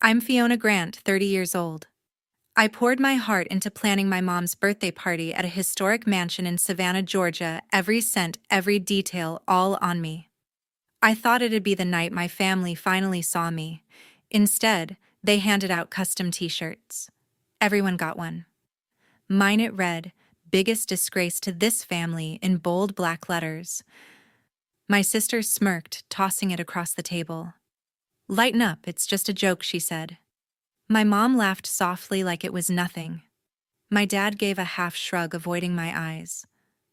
I'm Fiona Grant, 30 years old. I poured my heart into planning my mom's birthday party at a historic mansion in Savannah, Georgia, every cent, every detail, all on me. I thought it'd be the night my family finally saw me. Instead, they handed out custom t-shirts. Everyone got one. Mine it read, "Biggest disgrace to this family," in bold black letters. My sister smirked, tossing it across the table. "Lighten up, it's just a joke," she said. My mom laughed softly like it was nothing. My dad gave a half shrug, avoiding my eyes.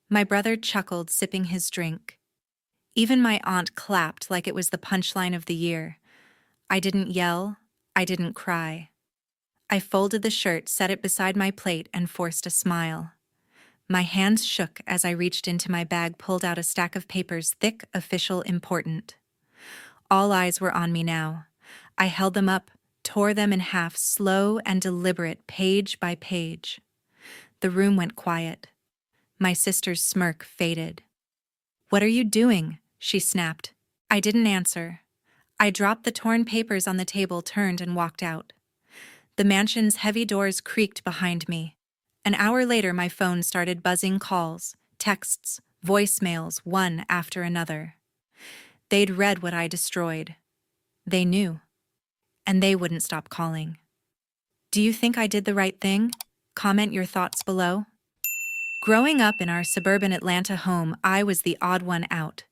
My brother chuckled, sipping his drink. Even my aunt clapped like it was the punchline of the year. I didn't yell. I didn't cry. I folded the shirt, set it beside my plate, and forced a smile. My hands shook as I reached into my bag, pulled out a stack of papers, thick, official, important. All eyes were on me now. I held them up, tore them in half, slow and deliberate, page by page. The room went quiet. My sister's smirk faded. "What are you doing?" she snapped. I didn't answer. I dropped the torn papers on the table, turned, and walked out. The mansion's heavy doors creaked behind me. An hour later, my phone started buzzing, calls, texts, voicemails, one after another. They'd read what I destroyed. They knew. And they wouldn't stop calling. Do you think I did the right thing? Comment your thoughts below. Growing up in our suburban Atlanta home, I was the odd one out.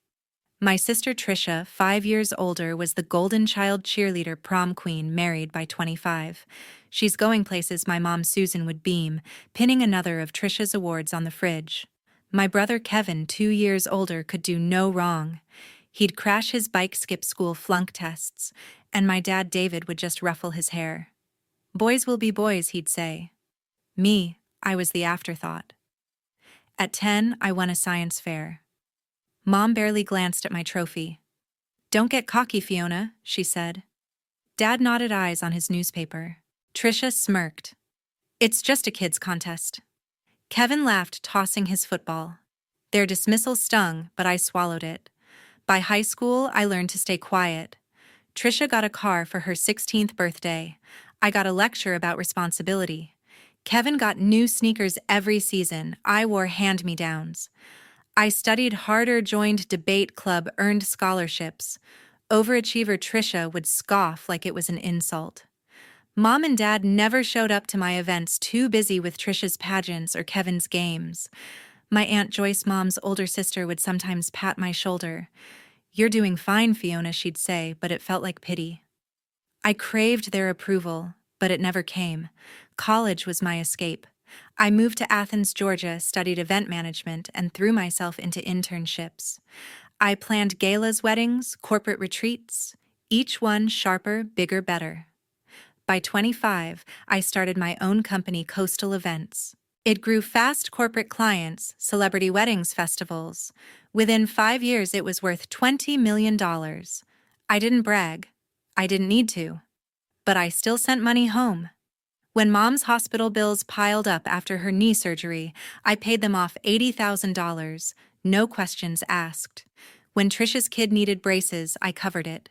My sister Trisha, 5 years older, was the golden child cheerleader, prom queen, married by 25. She's going places my mom Susan would beam, pinning another of Trisha's awards on the fridge. My brother Kevin, 2 years older, could do no wrong. He'd crash his bike, skip school, flunk tests, and my dad David would just ruffle his hair. "Boys will be boys," he'd say. Me, I was the afterthought. At 10, I won a science fair. Mom barely glanced at my trophy. "Don't get cocky, Fiona," she said. Dad nodded, eyes on his newspaper. Trisha smirked. "It's just a kids' contest." Kevin laughed, tossing his football. Their dismissal stung, but I swallowed it. By high school, I learned to stay quiet. Trisha got a car for her 16th birthday. I got a lecture about responsibility. Kevin got new sneakers every season. I wore hand-me-downs. I studied harder, joined debate club, earned scholarships. Overachiever Trisha would scoff like it was an insult. Mom and Dad never showed up to my events, too busy with Trisha's pageants or Kevin's games. My Aunt Joyce, Mom's older sister, would sometimes pat my shoulder. "You're doing fine, Fiona," she'd say, but it felt like pity. I craved their approval, but it never came. College was my escape. I moved to Athens, Georgia, studied event management, and threw myself into internships. I planned galas, weddings, corporate retreats, each one sharper, bigger, better. By 25, I started my own company, Coastal Events. It grew fast: corporate clients, celebrity weddings, festivals. Within 5 years, it was worth $20 million. I didn't brag. I didn't need to. But I still sent money home. When Mom's hospital bills piled up after her knee surgery, I paid them off $80,000, no questions asked. When Trisha's kid needed braces, I covered it.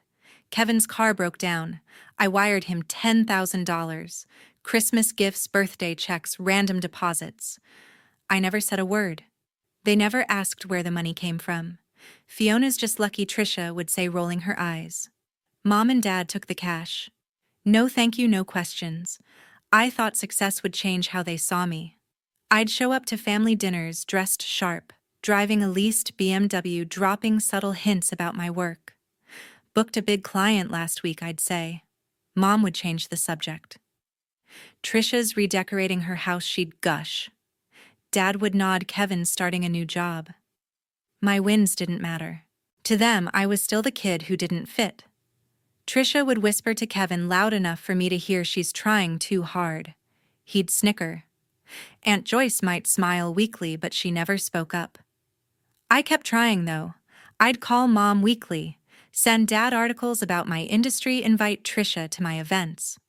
Kevin's car broke down. I wired him $10,000. Christmas gifts, birthday checks, random deposits. I never said a word. They never asked where the money came from. "Fiona's just lucky," Trisha would say, rolling her eyes. Mom and Dad took the cash. No thank you, no questions. I thought success would change how they saw me. I'd show up to family dinners dressed sharp, driving a leased BMW, dropping subtle hints about my work. "Booked a big client last week," I'd say. Mom would change the subject. "Trisha's redecorating her house," she'd gush. Dad would nod. "Kevin's starting a new job." My wins didn't matter. To them, I was still the kid who didn't fit. Trisha would whisper to Kevin loud enough for me to hear, "She's trying too hard." He'd snicker. Aunt Joyce might smile weakly, but she never spoke up. I kept trying, though. I'd call Mom weekly, send Dad articles about my industry, invite Trisha to my events.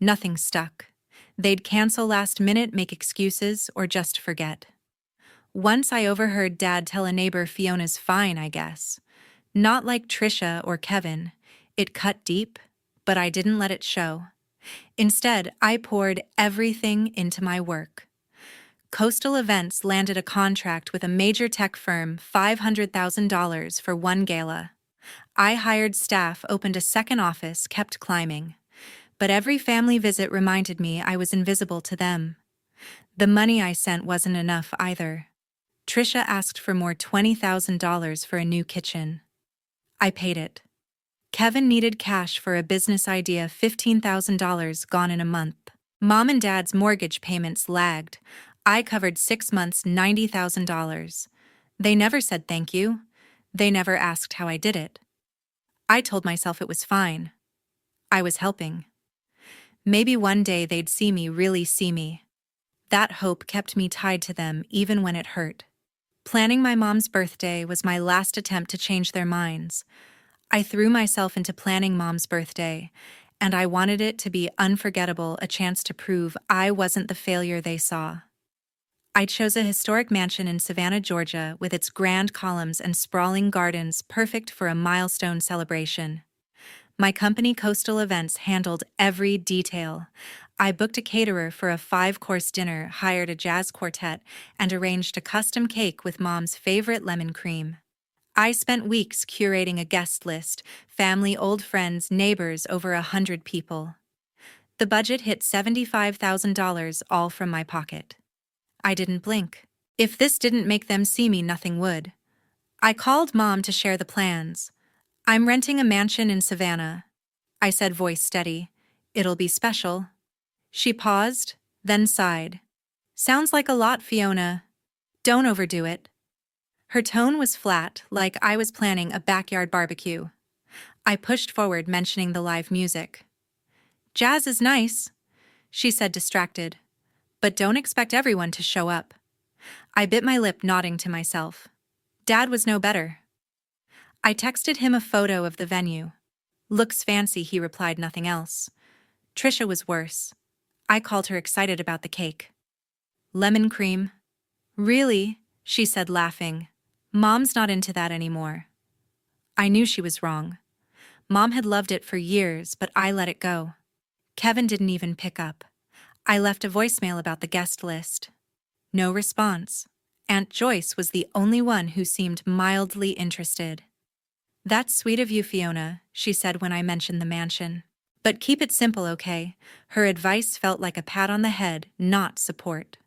Nothing stuck. They'd cancel last minute, make excuses, or just forget. Once I overheard Dad tell a neighbor, "Fiona's fine, I guess." Not like Trisha or Kevin. It cut deep, but I didn't let it show. Instead, I poured everything into my work. Coastal Events landed a contract with a major tech firm, $500,000 for one gala. I hired staff, opened a second office, kept climbing. But every family visit reminded me I was invisible to them. The money I sent wasn't enough either. Trisha asked for more $20,000 for a new kitchen. I paid it. Kevin needed cash for a business idea, $15,000 gone in a month. Mom and Dad's mortgage payments lagged. I covered 6 months, $90,000. They never said thank you. They never asked how I did it. I told myself it was fine. I was helping. Maybe one day they'd see me, really see me. That hope kept me tied to them even when it hurt. Planning my mom's birthday was my last attempt to change their minds. I threw myself into planning Mom's birthday, and I wanted it to be unforgettable, a chance to prove I wasn't the failure they saw. I chose a historic mansion in Savannah, Georgia, with its grand columns and sprawling gardens, perfect for a milestone celebration. My company, Coastal Events, handled every detail. I booked a caterer for a 5-course dinner, hired a jazz quartet, and arranged a custom cake with Mom's favorite lemon cream. I spent weeks curating a guest list, family, old friends, neighbors, over 100 people. The budget hit $75,000, all from my pocket. I didn't blink. If this didn't make them see me, nothing would. I called Mom to share the plans. "I'm renting a mansion in Savannah," I said, voice steady. "It'll be special." She paused, then sighed. "Sounds like a lot, Fiona. Don't overdo it." Her tone was flat, like I was planning a backyard barbecue. I pushed forward, mentioning the live music. "Jazz is nice," she said, distracted. "But don't expect everyone to show up." I bit my lip, nodding to myself. Dad was no better. I texted him a photo of the venue. "Looks fancy," he replied, nothing else. Trisha was worse. I called her, excited about the cake. "Lemon cream." "Really?" she said, laughing. "Mom's not into that anymore." I knew she was wrong. Mom had loved it for years, but I let it go. Kevin didn't even pick up. I left a voicemail about the guest list. No response. Aunt Joyce was the only one who seemed mildly interested. "That's sweet of you, Fiona," she said when I mentioned the mansion. "But keep it simple, okay?" Her advice felt like a pat on the head, not support.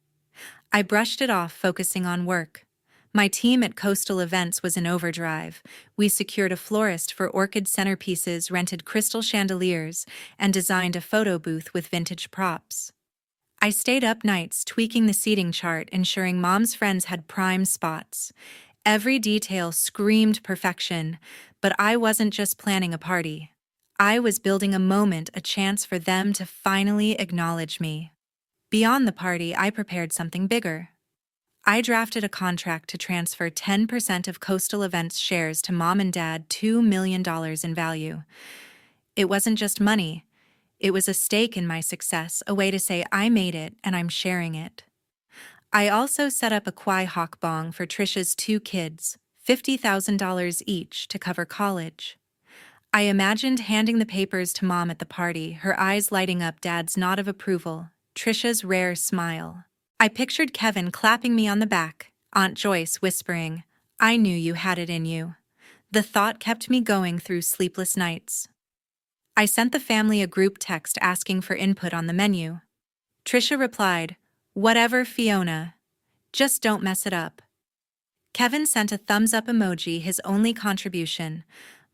I brushed it off, focusing on work. My team at Coastal Events was in overdrive. We secured a florist for orchid centerpieces, rented crystal chandeliers, and designed a photo booth with vintage props. I stayed up nights tweaking the seating chart, ensuring Mom's friends had prime spots. Every detail screamed perfection, but I wasn't just planning a party. I was building a moment, a chance for them to finally acknowledge me. Beyond the party, I prepared something bigger. I drafted a contract to transfer 10% of Coastal Events shares to Mom and Dad, $2 million in value. It wasn't just money. It was a stake in my success, a way to say I made it and I'm sharing it. I also set up a Kwai Hawk bong for Trisha's 2 kids, $50,000 each, to cover college. I imagined handing the papers to Mom at the party, her eyes lighting up, Dad's nod of approval, Trisha's rare smile. I pictured Kevin clapping me on the back, Aunt Joyce whispering, "I knew you had it in you." The thought kept me going through sleepless nights. I sent the family a group text asking for input on the menu. Trisha replied, "Whatever, Fiona. Just don't mess it up." Kevin sent a thumbs-up emoji, his only contribution.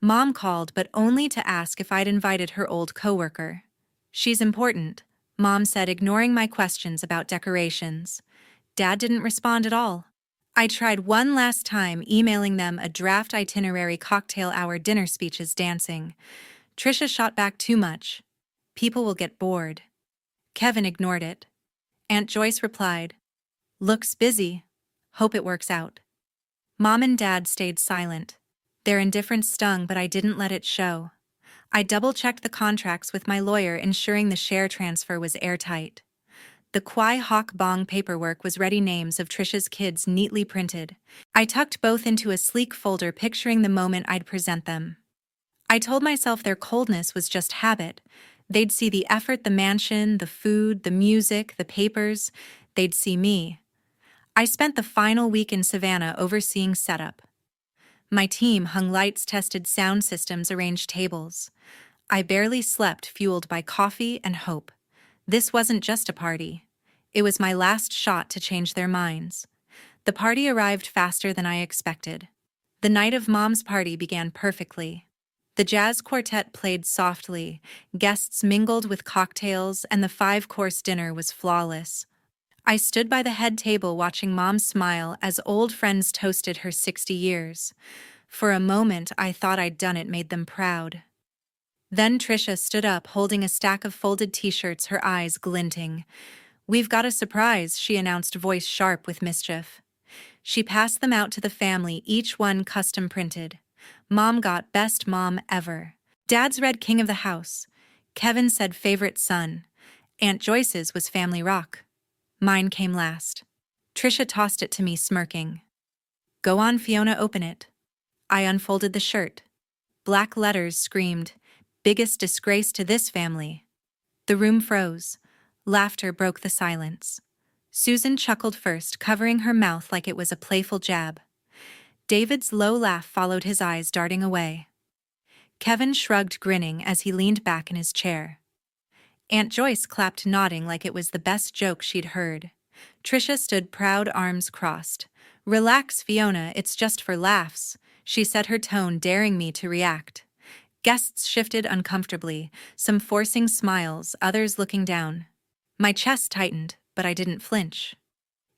Mom called, but only to ask if I'd invited her old coworker. "She's important," Mom said, ignoring my questions about decorations. Dad didn't respond at all. I tried one last time, emailing them a draft itinerary, cocktail hour, dinner speeches, dancing. Trisha shot back, "Too much. People will get bored." Kevin ignored it. Aunt Joyce replied, "Looks busy. Hope it works out." Mom and Dad stayed silent. Their indifference stung, but I didn't let it show. I double-checked the contracts with my lawyer, ensuring the share transfer was airtight. The Kwai Hawk bong paperwork was ready, names of Trisha's kids neatly printed. I tucked both into a sleek folder, picturing the moment I'd present them. I told myself their coldness was just habit. They'd see the effort, the mansion, the food, the music, the papers. They'd see me. I spent the final week in Savannah overseeing setup. My team hung lights, tested sound systems, arranged tables. I barely slept, fueled by coffee and hope. This wasn't just a party. It was my last shot to change their minds. The party arrived faster than I expected. The night of Mom's party began perfectly. The jazz quartet played softly, guests mingled with cocktails, and the five-course dinner was flawless. I stood by the head table watching Mom smile as old friends toasted her 60 years. For a moment, I thought I'd done it, made them proud. Then Trisha stood up, holding a stack of folded t-shirts, her eyes glinting. "We've got a surprise," she announced, voice sharp with mischief. She passed them out to the family, each one custom printed. Mom got Best Mom Ever. Dad's read King of the House. Kevin said Favorite Son. Aunt Joyce's was Family Rock. Mine came last. Trisha tossed it to me, smirking. "Go on, Fiona, open it." I unfolded the shirt. Black letters screamed, "Biggest disgrace to this family." The room froze. Laughter broke the silence. Susan chuckled first, covering her mouth like it was a playful jab. David's low laugh followed his eyes darting away. Kevin shrugged, grinning as he leaned back in his chair. Aunt Joyce clapped, nodding like it was the best joke she'd heard. Trisha stood proud, arms crossed. "Relax, Fiona, it's just for laughs," she said, her tone daring me to react. Guests shifted uncomfortably, some forcing smiles, others looking down. My chest tightened, but I didn't flinch.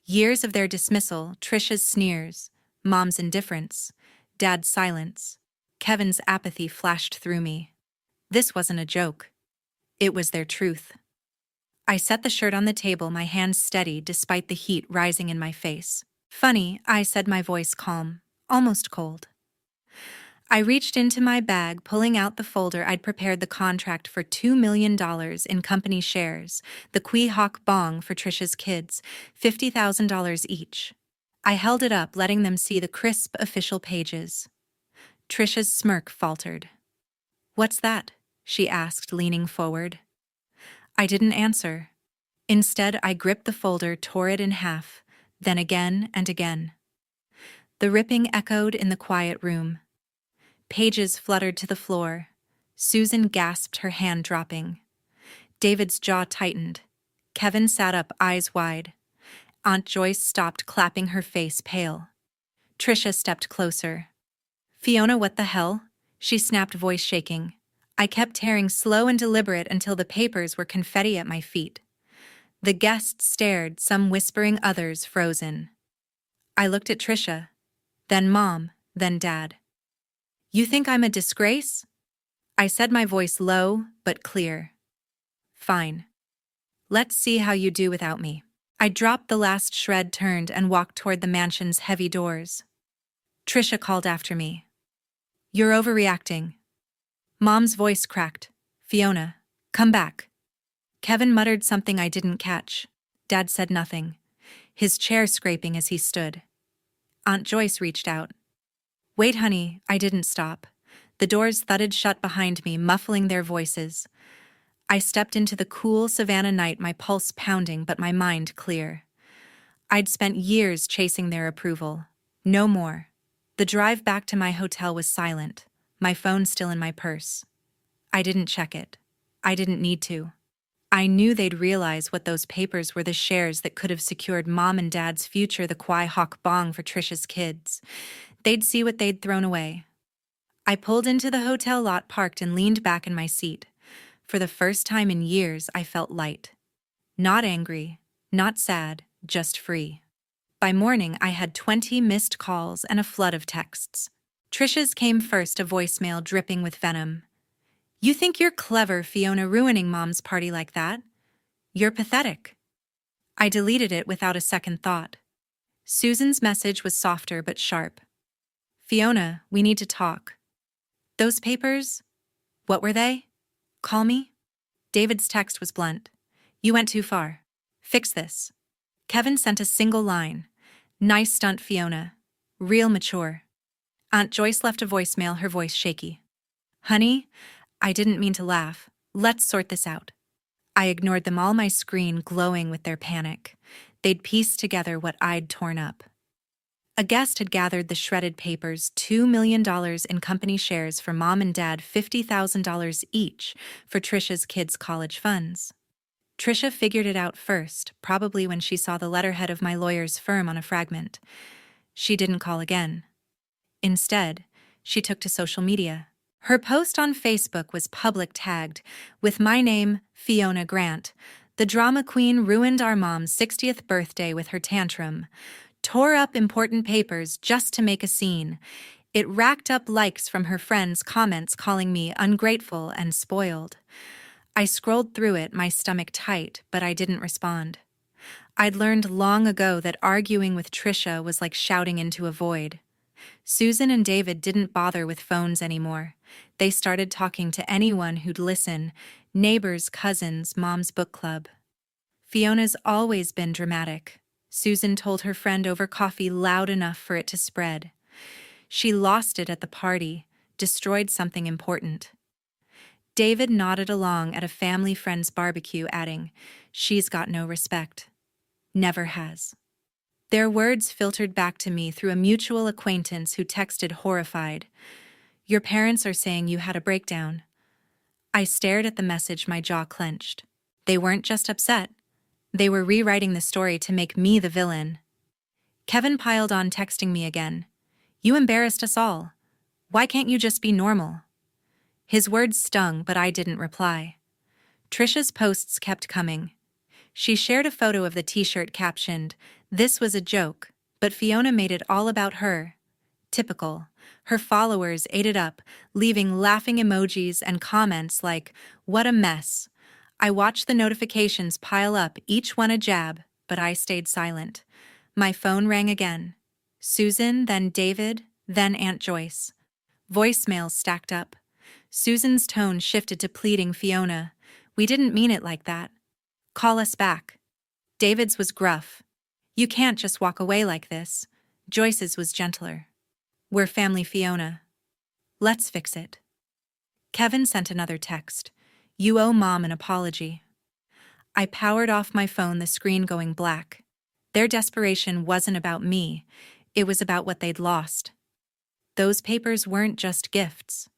Years of their dismissal, Trisha's sneers, Mom's indifference, Dad's silence, Kevin's apathy flashed through me. This wasn't a joke. It was their truth. I set the shirt on the table, my hands steady despite the heat rising in my face. "Funny," I said, my voice calm, almost cold. I reached into my bag, pulling out the folder I'd prepared, the contract for $2 million in company shares, the Quahog Bong for Trisha's kids, $50,000 each. I held it up, letting them see the crisp official pages. Trisha's smirk faltered. "What's that?" she asked, leaning forward. I didn't answer. Instead, I gripped the folder, tore it in half, then again and again. The ripping echoed in the quiet room. Pages fluttered to the floor. Susan gasped, her hand dropping. David's jaw tightened. Kevin sat up, eyes wide. Aunt Joyce stopped, clapping, her face pale. Trisha stepped closer. "Fiona, what the hell?" she snapped, voice shaking. I kept tearing, slow and deliberate, until the papers were confetti at my feet. The guests stared, some whispering, others frozen. I looked at Trisha, then Mom, then Dad. "You think I'm a disgrace?" I said, my voice low but clear. "Fine. Let's see how you do without me." I dropped the last shred, turned, and walked toward the mansion's heavy doors. Trisha called after me. "You're overreacting." Mom's voice cracked. "Fiona, come back." Kevin muttered something I didn't catch. Dad said nothing, his chair scraping as he stood. Aunt Joyce reached out. "Wait, honey." I didn't stop. The doors thudded shut behind me, muffling their voices. I stepped into the cool Savannah night, my pulse pounding but my mind clear. I'd spent years chasing their approval. No more. The drive back to my hotel was silent, my phone still in my purse. I didn't check it. I didn't need to. I knew they'd realize what those papers were, the shares that could have secured Mom and Dad's future, the Quahog Bong for Trisha's kids. They'd see what they'd thrown away. I pulled into the hotel lot, parked, and leaned back in my seat. For the first time in years, I felt light. Not angry, not sad, just free. By morning, I had 20 missed calls and a flood of texts. Trisha's came first, a voicemail dripping with venom. "You think you're clever, Fiona, ruining Mom's party like that? You're pathetic." I deleted it without a second thought. Susan's message was softer but sharp. "Fiona, we need to talk." "Those papers? What were they? Call me?" David's text was blunt. "You went too far. Fix this." Kevin sent a single line. "Nice stunt, Fiona. Real mature." Aunt Joyce left a voicemail, her voice shaky. "Honey, I didn't mean to laugh. Let's sort this out. I ignored them all, my screen glowing with their panic. They'd pieced together what I'd torn up. A guest had gathered the shredded papers, $2 million in company shares for mom and dad, $50,000 each for Trisha's kids' college funds. Trisha figured it out first, probably when she saw the letterhead of my lawyer's firm on a fragment. She didn't call again. Instead, she took to social media. Her post on Facebook was public tagged, with my name, Fiona Grant. The drama queen ruined our mom's 60th birthday with her tantrum, tore up important papers just to make a scene. It racked up likes from her friends' comments calling me ungrateful and spoiled. I scrolled through it, my stomach tight, but I didn't respond. I'd learned long ago that arguing with Trisha was like shouting into a void. Susan and David didn't bother with phones anymore. They started talking to anyone who'd listen, neighbors, cousins, mom's book club. Fiona's always been dramatic. Susan told her friend over coffee loud enough for it to spread. She lost it at the party, destroyed something important. David nodded along at a family friend's barbecue, adding, "She's got no respect. Never has." Their words filtered back to me through a mutual acquaintance who texted horrified, "Your parents are saying you had a breakdown." I stared at the message, my jaw clenched. They weren't just upset. They were rewriting the story to make me the villain. Kevin piled on, texting me again. "You embarrassed us all. Why can't you just be normal?" His words stung, but I didn't reply. Trisha's posts kept coming. She shared a photo of the t-shirt captioned, "This was a joke," but Fiona made it all about her. Typical. Her followers ate it up, leaving laughing emojis and comments like, "What a mess." I watched the notifications pile up, each one a jab, but I stayed silent. My phone rang again. Susan, then David, then Aunt Joyce. Voicemails stacked up. Susan's tone shifted to pleading, "Fiona, we didn't mean it like that. Call us back." David's was gruff. "You can't just walk away like this." Joyce's was gentler. "We're family, Fiona. Let's fix it." Kevin sent another text. "You owe Mom an apology." I powered off my phone, the screen going black. Their desperation wasn't about me. It was about what they'd lost. Those papers weren't just gifts.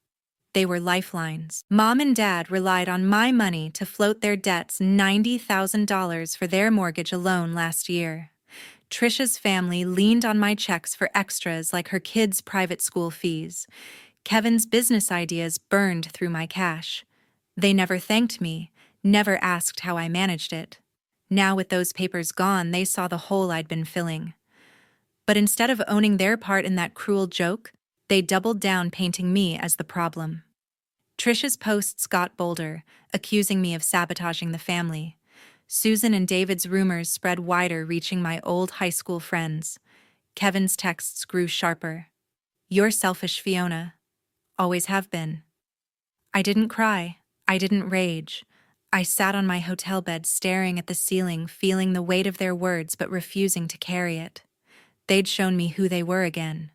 They were lifelines. Mom and Dad relied on my money to float their debts, $90,000 for their mortgage alone last year. Trisha's family leaned on my checks for extras like her kids' private school fees. Kevin's business ideas burned through my cash. They never thanked me, never asked how I managed it. Now with those papers gone, they saw the hole I'd been filling. But instead of owning their part in that cruel joke, they doubled down, painting me as the problem. Trisha's posts got bolder, accusing me of sabotaging the family. Susan and David's rumors spread wider, reaching my old high school friends. Kevin's texts grew sharper. "You're selfish, Fiona. Always have been." I didn't cry. I didn't rage. I sat on my hotel bed, staring at the ceiling, feeling the weight of their words but refusing to carry it. They'd shown me who they were again.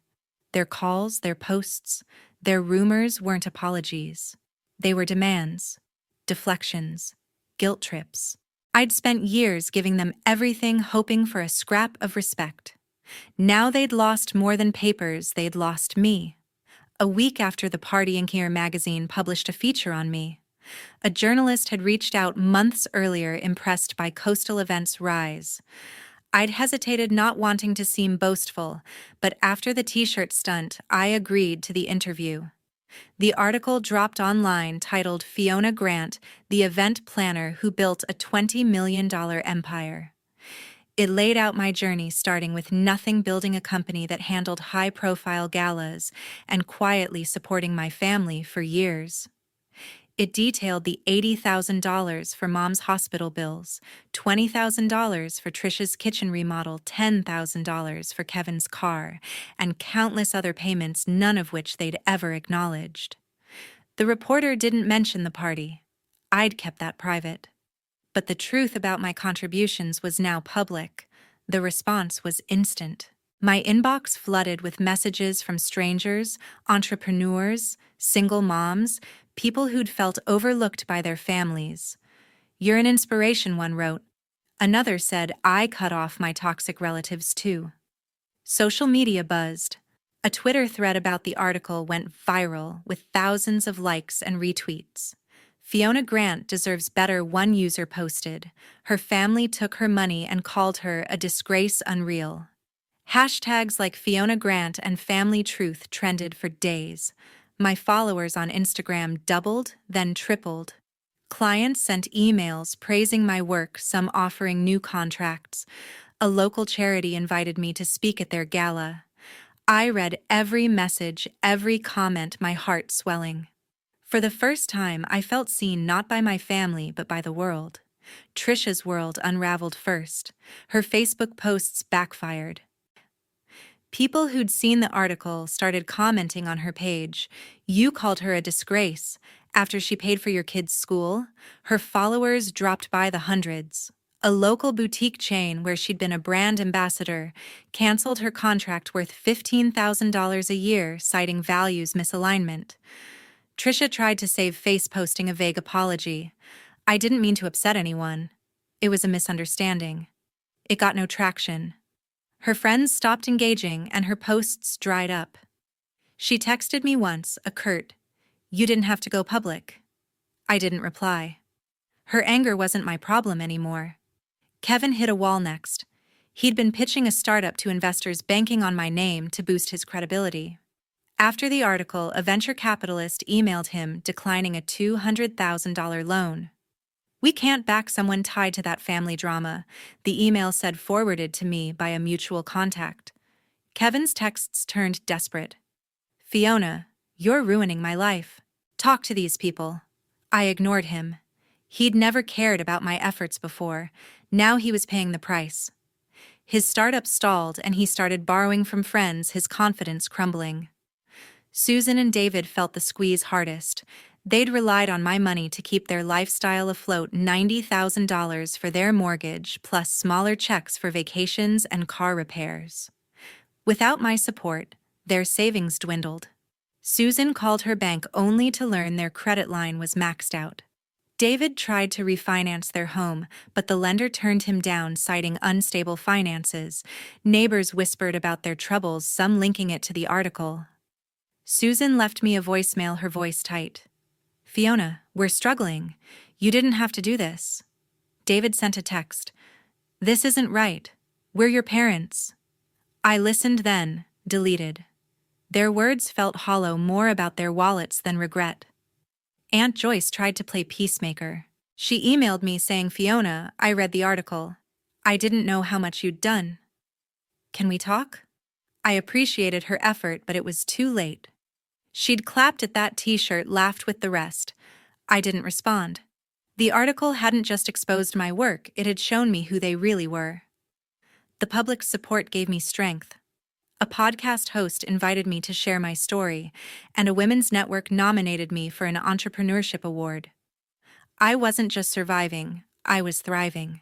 Their calls, their posts, their rumors weren't apologies. They were demands, deflections, guilt trips. I'd spent years giving them everything, hoping for a scrap of respect. Now they'd lost more than papers, they'd lost me. A week after the party, Inkier magazine published a feature on me. A journalist had reached out months earlier, impressed by coastal events' rise. I'd hesitated, not wanting to seem boastful, but after the t-shirt stunt, I agreed to the interview. The article dropped online, titled "Fiona Grant, the event planner who built a $20 million empire." It laid out my journey, starting with nothing, building a company that handled high-profile galas, and quietly supporting my family for years. It detailed the $80,000 for Mom's hospital bills, $20,000 for Trisha's kitchen remodel, $10,000 for Kevin's car, and countless other payments, none of which they'd ever acknowledged. The reporter didn't mention the party. I'd kept that private. But the truth about my contributions was now public. The response was instant. My inbox flooded with messages from strangers, entrepreneurs, single moms, people who'd felt overlooked by their families. "You're an inspiration," one wrote. Another said, "I cut off my toxic relatives too." Social media buzzed. A Twitter thread about the article went viral with thousands of likes and retweets. "Fiona Grant deserves better," one user posted. "Her family took her money and called her a disgrace unreal." Hashtags like Fiona Grant and Family Truth trended for days. My followers on Instagram doubled, then tripled. Clients sent emails praising my work, some offering new contracts. A local charity invited me to speak at their gala. I read every message, every comment, my heart swelling. For the first time, I felt seen not by my family, but by the world. Trisha's world unraveled first. Her Facebook posts backfired. People who'd seen the article started commenting on her page. "You called her a disgrace after she paid for your kids' school." Her followers dropped by the hundreds. A local boutique chain where she'd been a brand ambassador canceled her contract worth $15,000 a year, citing values misalignment. Trisha tried to save face, posting a vague apology. "I didn't mean to upset anyone. It was a misunderstanding." It got no traction. Her friends stopped engaging and her posts dried up. She texted me once, a curt, "You didn't have to go public." I didn't reply. Her anger wasn't my problem anymore. Kevin hit a wall next. He'd been pitching a startup to investors banking on my name to boost his credibility. After the article, a venture capitalist emailed him declining a $200,000 loan. "We can't back someone tied to that family drama," the email said, forwarded to me by a mutual contact. Kevin's texts turned desperate. "Fiona, you're ruining my life. Talk to these people." I ignored him. He'd never cared about my efforts before. Now he was paying the price. His startup stalled and he started borrowing from friends, his confidence crumbling. Susan and David felt the squeeze hardest. They'd relied on my money to keep their lifestyle afloat, $90,000 for their mortgage, plus smaller checks for vacations and car repairs. Without my support, their savings dwindled. Susan called her bank only to learn their credit line was maxed out. David tried to refinance their home, but the lender turned him down, citing unstable finances. Neighbors whispered about their troubles, some linking it to the article. Susan left me a voicemail, her voice tight. "Fiona, we're struggling. You didn't have to do this." David sent a text. "This isn't right. We're your parents." I listened, then deleted. Their words felt hollow, more about their wallets than regret. Aunt Joyce tried to play peacemaker. She emailed me saying, "Fiona, I read the article. I didn't know how much you'd done. Can we talk?" I appreciated her effort, but it was too late. She'd clapped at that t-shirt, laughed with the rest. I didn't respond. The article hadn't just exposed my work, it had shown me who they really were. The public's support gave me strength. A podcast host invited me to share my story, and a women's network nominated me for an entrepreneurship award. I wasn't just surviving, I was thriving.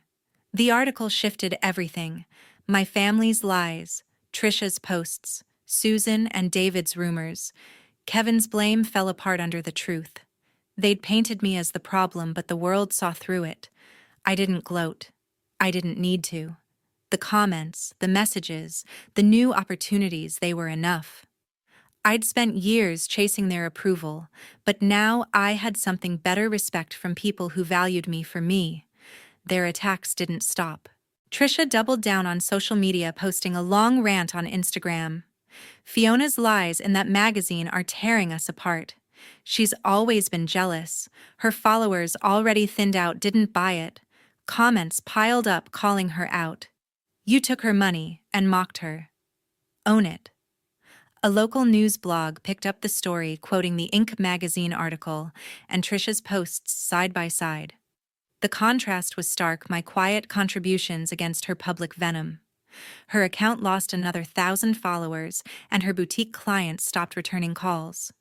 The article shifted everything: my family's lies, Trisha's posts, Susan and David's rumors. Kevin's blame fell apart under the truth. They'd painted me as the problem, but the world saw through it. I didn't gloat. I didn't need to. The comments, the messages, the new opportunities, they were enough. I'd spent years chasing their approval, but now I had something better: respect from people who valued me for me. Their attacks didn't stop. Trisha doubled down on social media, posting a long rant on Instagram. "Fiona's lies in that magazine are tearing us apart. She's always been jealous. Her followers, already thinned out, didn't buy it." Comments piled up calling her out. "You took her money and mocked her. Own it." A local news blog picked up the story, quoting the Inc. magazine article and Trisha's posts side by side. The contrast was stark: my quiet contributions against her public venom. Her account lost another 1,000 followers, and her boutique clients stopped returning calls.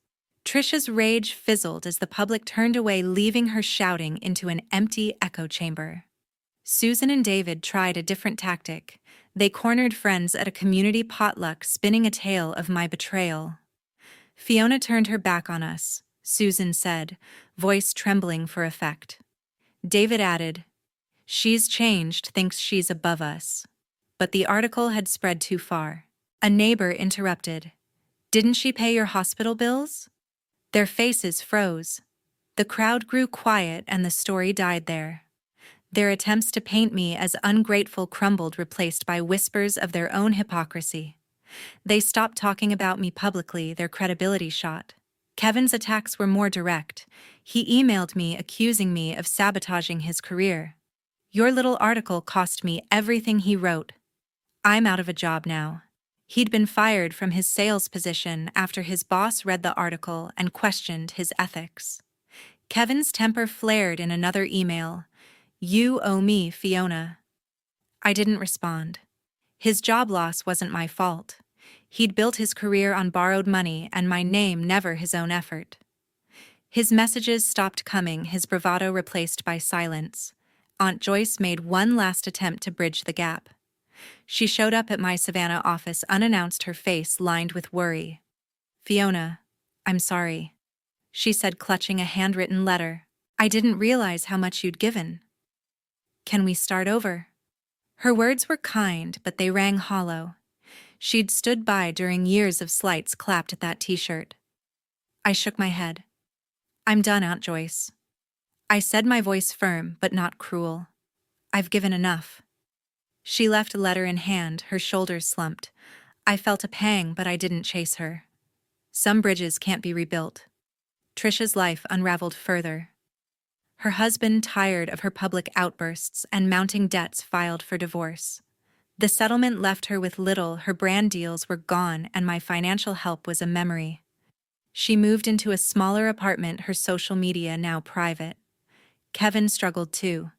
Trisha's rage fizzled as the public turned away, leaving her shouting into an empty echo chamber. Susan and David tried a different tactic. They cornered friends at a community potluck, spinning a tale of my betrayal. Fiona turned her back on us, Susan said, voice trembling for effect. David added, "She's changed, thinks she's above us." But the article had spread too far. A neighbor interrupted. "Didn't she pay your hospital bills?" Their faces froze. The crowd grew quiet and the story died there. Their attempts to paint me as ungrateful crumbled, replaced by whispers of their own hypocrisy. They stopped talking about me publicly, their credibility shot. Kevin's attacks were more direct. He emailed me accusing me of sabotaging his career. "Your little article cost me everything," he wrote. "I'm out of a job now." He'd been fired from his sales position after his boss read the article and questioned his ethics. Kevin's temper flared in another email. "You owe me, Fiona." I didn't respond. His job loss wasn't my fault. He'd built his career on borrowed money and my name, never his own effort. His messages stopped coming, his bravado replaced by silence. Aunt Joyce made one last attempt to bridge the gap. She showed up at my Savannah office unannounced, her face lined with worry. "Fiona, I'm sorry," she said, clutching a handwritten letter. "I didn't realize how much you'd given. Can we start over?" Her words were kind, but they rang hollow. She'd stood by during years of slights, clapped at that t-shirt. I shook my head. "I'm done, Aunt Joyce," I said, my voice firm but not cruel. "I've given enough." She left, letter in hand, her shoulders slumped. I felt a pang, but I didn't chase her. Some bridges can't be rebuilt. Trisha's life unraveled further. Her husband, tired of her public outbursts and mounting debts, filed for divorce. The settlement left her with little, her brand deals were gone, and my financial help was a memory. She moved into a smaller apartment, her social media now private. Kevin struggled too.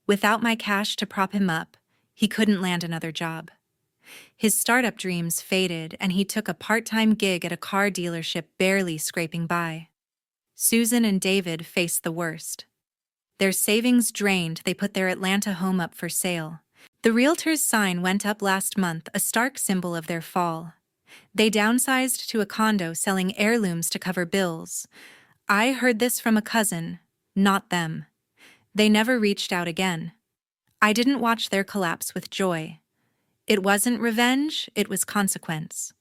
Without my cash to prop him up, he couldn't land another job. His startup dreams faded, and he took a part-time gig at a car dealership, barely scraping by. Susan and David faced the worst. Their savings drained, they put their Atlanta home up for sale. The realtor's sign went up last month, a stark symbol of their fall. They downsized to a condo, selling heirlooms to cover bills. I heard this from a cousin, not them. They never reached out again. I didn't watch their collapse with joy. It wasn't revenge, it was consequence.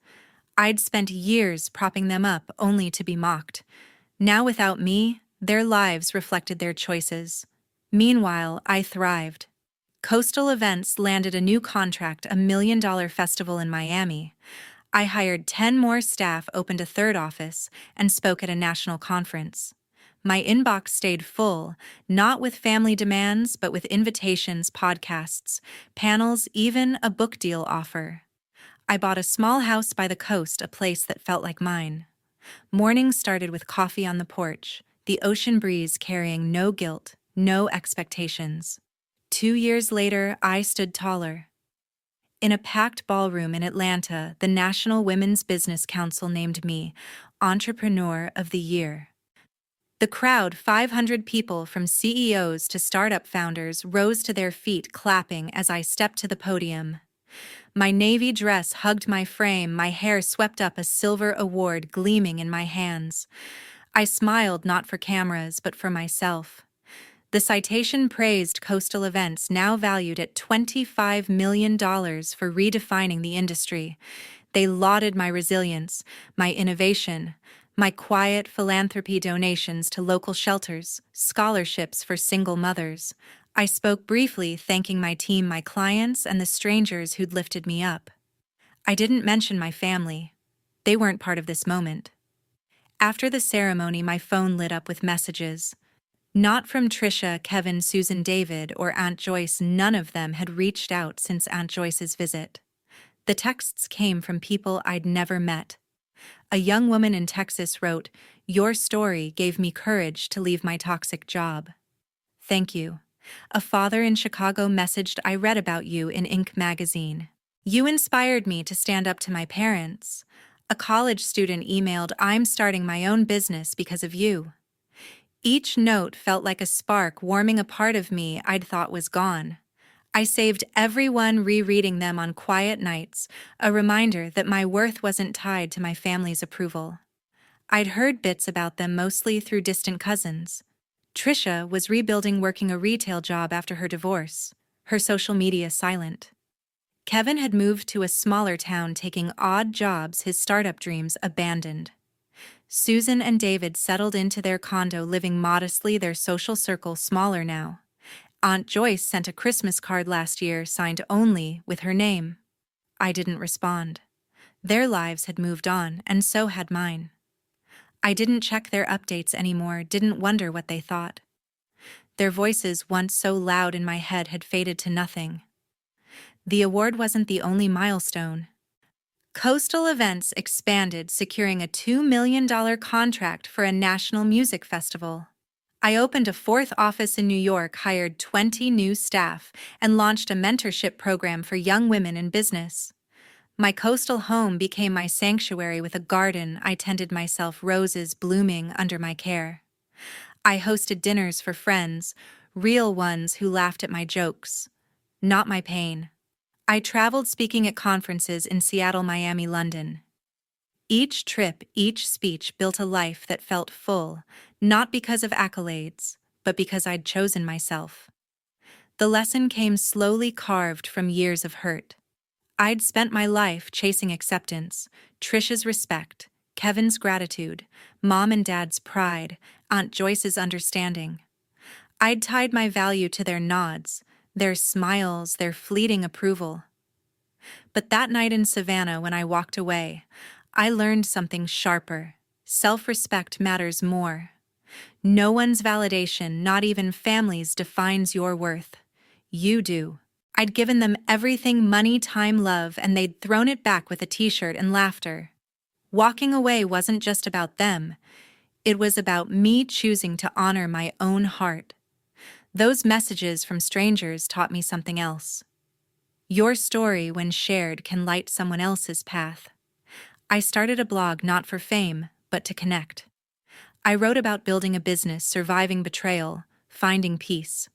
I'd spent years propping them up only to be mocked. Now, without me, their lives reflected their choices. Meanwhile, I thrived. Coastal Events landed a new contract, a $1 million festival in Miami. I hired 10 more staff, opened a third office, and spoke at a national conference. My inbox stayed full, not with family demands, but with invitations, podcasts, panels, even a book deal offer. I bought a small house by the coast, a place that felt like mine. Mornings started with coffee on the porch, the ocean breeze carrying no guilt, no expectations. 2 years later, I stood taller. In a packed ballroom in Atlanta, the National Women's Business Council named me Entrepreneur of the Year. The crowd, 500 people from CEOs to startup founders, rose to their feet, clapping as I stepped to the podium. My navy dress hugged my frame, my hair swept up, a silver award gleaming in my hands. I smiled, not for cameras, but for myself. The citation praised Coastal Events, now valued at $25 million, for redefining the industry. They lauded my resilience, my innovation, my quiet philanthropy, donations to local shelters, scholarships for single mothers. I spoke briefly, thanking my team, my clients, and the strangers who'd lifted me up. I didn't mention my family. They weren't part of this moment. After the ceremony, my phone lit up with messages. Not from Trisha, Kevin, Susan, David, or Aunt Joyce. None of them had reached out since Aunt Joyce's visit. The texts came from people I'd never met. A young woman in Texas wrote, "Your story gave me courage to leave my toxic job." Thank you. A father in Chicago messaged, "I read about you in Inc. magazine. You inspired me to stand up to my parents." A college student emailed, "I'm starting my own business because of you." Each note felt like a spark warming a part of me I'd thought was gone. I saved everyone rereading them on quiet nights, a reminder that my worth wasn't tied to my family's approval. I'd heard bits about them mostly through distant cousins. Trisha was rebuilding working a retail job after her divorce, her social media silent. Kevin had moved to a smaller town taking odd jobs his startup dreams abandoned. Susan and David settled into their condo living modestly, their social circle smaller now. Aunt Joyce sent a Christmas card last year signed only with her name. I didn't respond. Their lives had moved on, and so had mine. I didn't check their updates anymore, didn't wonder what they thought. Their voices, once so loud in my head, had faded to nothing. The award wasn't the only milestone. Coastal Events expanded, securing a $2 million contract for a national music festival. I opened a fourth office in New York, hired 20 new staff, and launched a mentorship program for young women in business. My coastal home became my sanctuary with a garden I tended myself, roses blooming under my care. I hosted dinners for friends, real ones who laughed at my jokes, not my pain. I traveled speaking at conferences in Seattle, Miami, London. Each trip, each speech built a life that felt full, not because of accolades, but because I'd chosen myself. The lesson came slowly, carved from years of hurt. I'd spent my life chasing acceptance, Trisha's respect, Kevin's gratitude, Mom and Dad's pride, Aunt Joyce's understanding. I'd tied my value to their nods, their smiles, their fleeting approval. But that night in Savannah, when I walked away, I learned something sharper. Self-respect matters more. No one's validation, not even family's, defines your worth. You do. I'd given them everything: money, time, love, and they'd thrown it back with a t-shirt and laughter. Walking away wasn't just about them. It was about me choosing to honor my own heart. Those messages from strangers taught me something else. Your story, when shared, can light someone else's path. I started a blog not for fame, but to connect. I wrote about building a business, surviving betrayal, finding peace.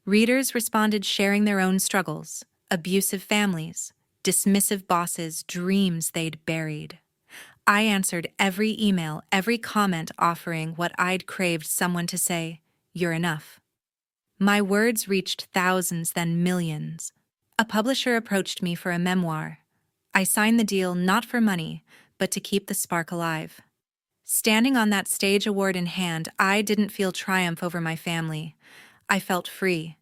Readers responded, sharing their own struggles, abusive families, dismissive bosses, dreams they'd buried. I answered every email, every comment, offering what I'd craved: someone to say, "You're enough." My words reached thousands, then millions. A publisher approached me for a memoir. I signed the deal not for money, but to keep the spark alive. Standing on that stage, award in hand, I didn't feel triumph over my family. I felt free.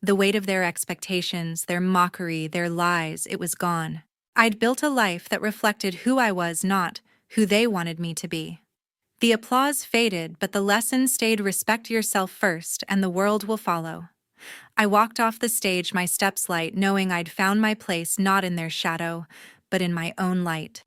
The weight of their expectations, their mockery, their lies, it was gone. I'd built a life that reflected who I was, not who they wanted me to be. The applause faded, but the lesson stayed: respect yourself first, and the world will follow. I walked off the stage, my steps light, knowing I'd found my place not in their shadow, but in my own light.